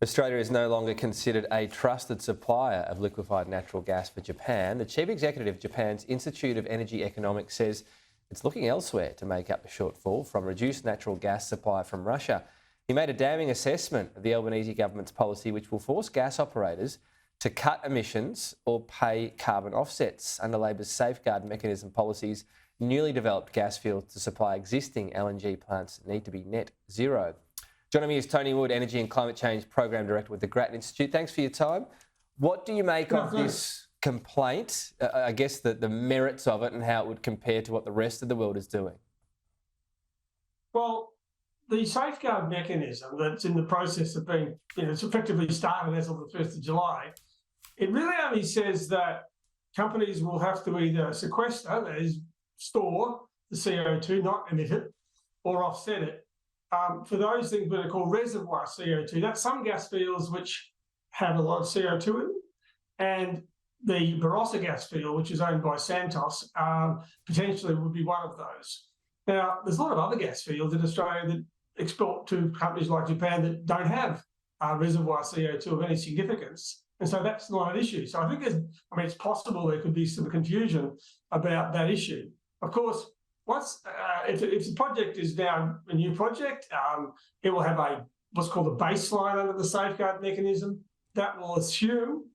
Australia is no longer considered a trusted supplier of liquefied natural gas for Japan. The chief executive of Japan's Institute of Energy Economics says it's looking elsewhere to make up the shortfall from reduced natural gas supply from Russia. He made a damning assessment of the Albanese government's policy, which will force gas operators to cut emissions or pay carbon offsets. Under Labor's safeguard mechanism policies, newly developed gas fields to supply existing LNG plants need to be net zero. Joining me is Tony Wood, Energy and Climate Change Program Director with the Grattan Institute. Thanks for your time. What do you make of this complaint? I guess the merits of it and how it would compare to what the rest of the world is doing. Well, the safeguard mechanism that's in the process of being, it's effectively started as of the 1st of July, it really only says that companies will have to either sequester, that is, store the CO2, not emit it, or offset it. For those things that are called reservoir CO2, that's some gas fields which have a lot of CO2 in them, and the Barossa gas field, which is owned by Santos, potentially would be one of those. Now, there's a lot of other gas fields in Australia that export to countries like Japan that don't have reservoir CO2 of any significance, and so that's not an issue. So I think it's possible there could be some confusion about that issue. Of course, if the project is now a new project, it will have what's called a baseline under the safeguard mechanism. That will assume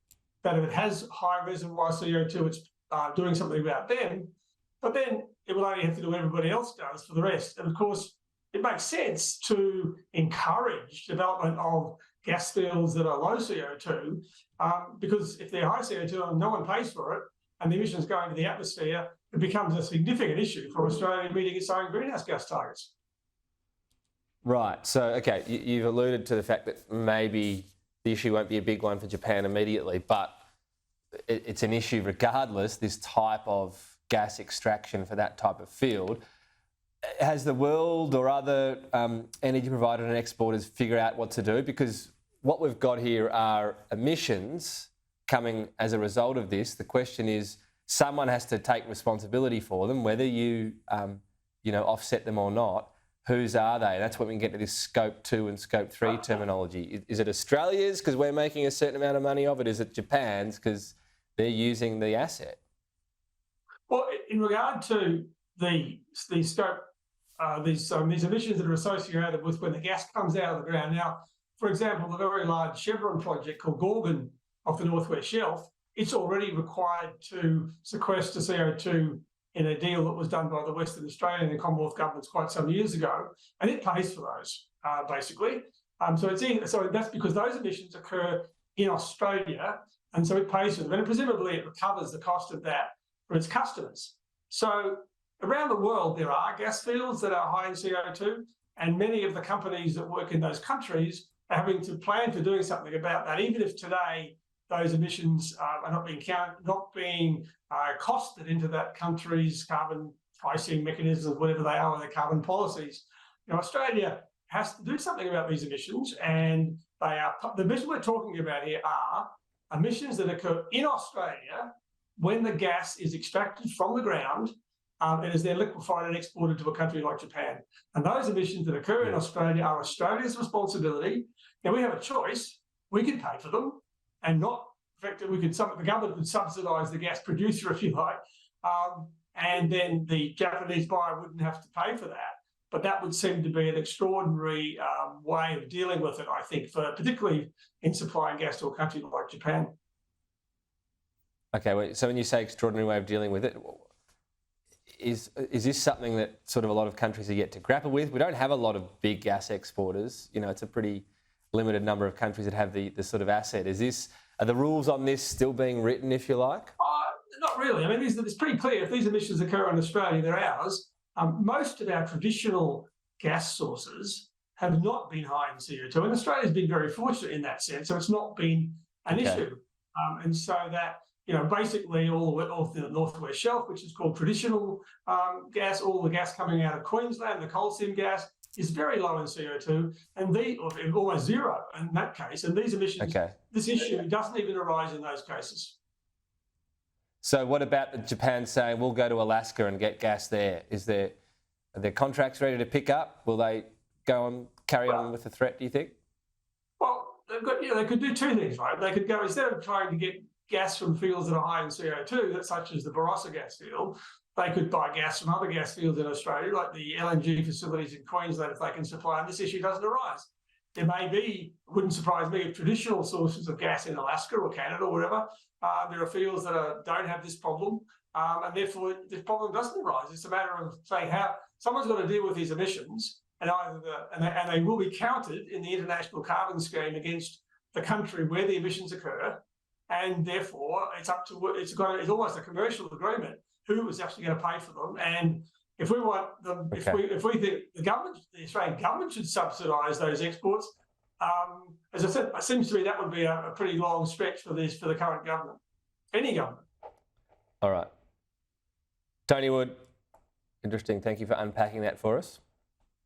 that if it has high reservoir CO2, it's doing something about them, but then it will only have to do what everybody else does for the rest. And of course, it makes sense to encourage development of gas fields that are low CO2, because if they're high CO2 and no one pays for it, and the emissions go into the atmosphere, it becomes a significant issue for Australia meeting its own greenhouse gas targets. Right. So, okay, you've alluded to the fact that maybe the issue won't be a big one for Japan immediately, but it's an issue regardless, this type of gas extraction for that type of field. Has the world or other energy providers and exporters figure out what to do? Because what we've got here are emissions coming as a result of this. The question is, someone has to take responsibility for them, whether you, offset them or not. Whose are they? And that's when we can get to this Scope 2 and Scope 3 terminology. Is it Australia's because we're making a certain amount of money of it? Is it Japan's because they're using the asset? Well, in regard to the scope, these emissions that are associated with when the gas comes out of the ground. Now, for example, the very large Chevron project called Gorgon off the Northwest Shelf, it's already required to sequester CO2 in a deal that was done by the Western Australian and Commonwealth governments quite some years ago, and it pays for those, basically. So that's because those emissions occur in Australia, and so it pays for them, and presumably it recovers the cost of that for its customers. So around the world, there are gas fields that are high in CO2, and many of the companies that work in those countries are having to plan for doing something about that, even if today those emissions are not being costed into that country's carbon pricing mechanisms, whatever they are, or their carbon policies. Australia has to do something about these emissions, and the emissions we're talking about here are emissions that occur in Australia when the gas is extracted from the ground and is then liquefied and exported to a country like Japan. And those emissions that occur in Australia are Australia's responsibility. Now, we have a choice. We can pay for them and not, in fact, the government could subsidise the gas producer, if you like, and then the Japanese buyer wouldn't have to pay for that. But that would seem to be an extraordinary way of dealing with it, I think, particularly in supplying gas to a country like Japan. Okay, so when you say extraordinary way of dealing with it, is this something that sort of a lot of countries are yet to grapple with? We don't have a lot of big gas exporters. It's a pretty limited number of countries that have the sort of asset. Are the rules on this still being written, if you like? Not really. I mean, it's pretty clear. If these emissions occur in Australia, they're ours. Most of our traditional gas sources have not been high in CO2, and Australia's been very fortunate in that sense, so it's not been an issue. And so that, basically all of the Northwest Shelf, which is called traditional gas, all the gas coming out of Queensland, the coal seam gas, is very low in CO2, and almost zero in that case. And these emissions, this issue doesn't even arise in those cases. So what about Japan saying we'll go to Alaska and get gas there? Are their contracts ready to pick up? Will they carry on with the threat, do you think? Well, they could do two things, right? They could go, instead of trying to get gas from fields that are high in CO2, such as the Barossa gas field, they could buy gas from other gas fields in Australia, like the LNG facilities in Queensland, if they can supply, and this issue doesn't arise. There may be, wouldn't surprise me, if traditional sources of gas in Alaska or Canada or whatever, there are fields that don't have this problem, and therefore this problem doesn't arise. It's a matter of saying how someone's got to deal with these emissions, and they will be counted in the international carbon scheme against the country where the emissions occur, and therefore it's almost a commercial agreement who is actually going to pay for them. And if we want them, if we think the Australian government should subsidise those exports, as I said, it seems to me that would be a pretty long stretch for the current government, any government. All right, Tony Wood, interesting. Thank you for unpacking that for us.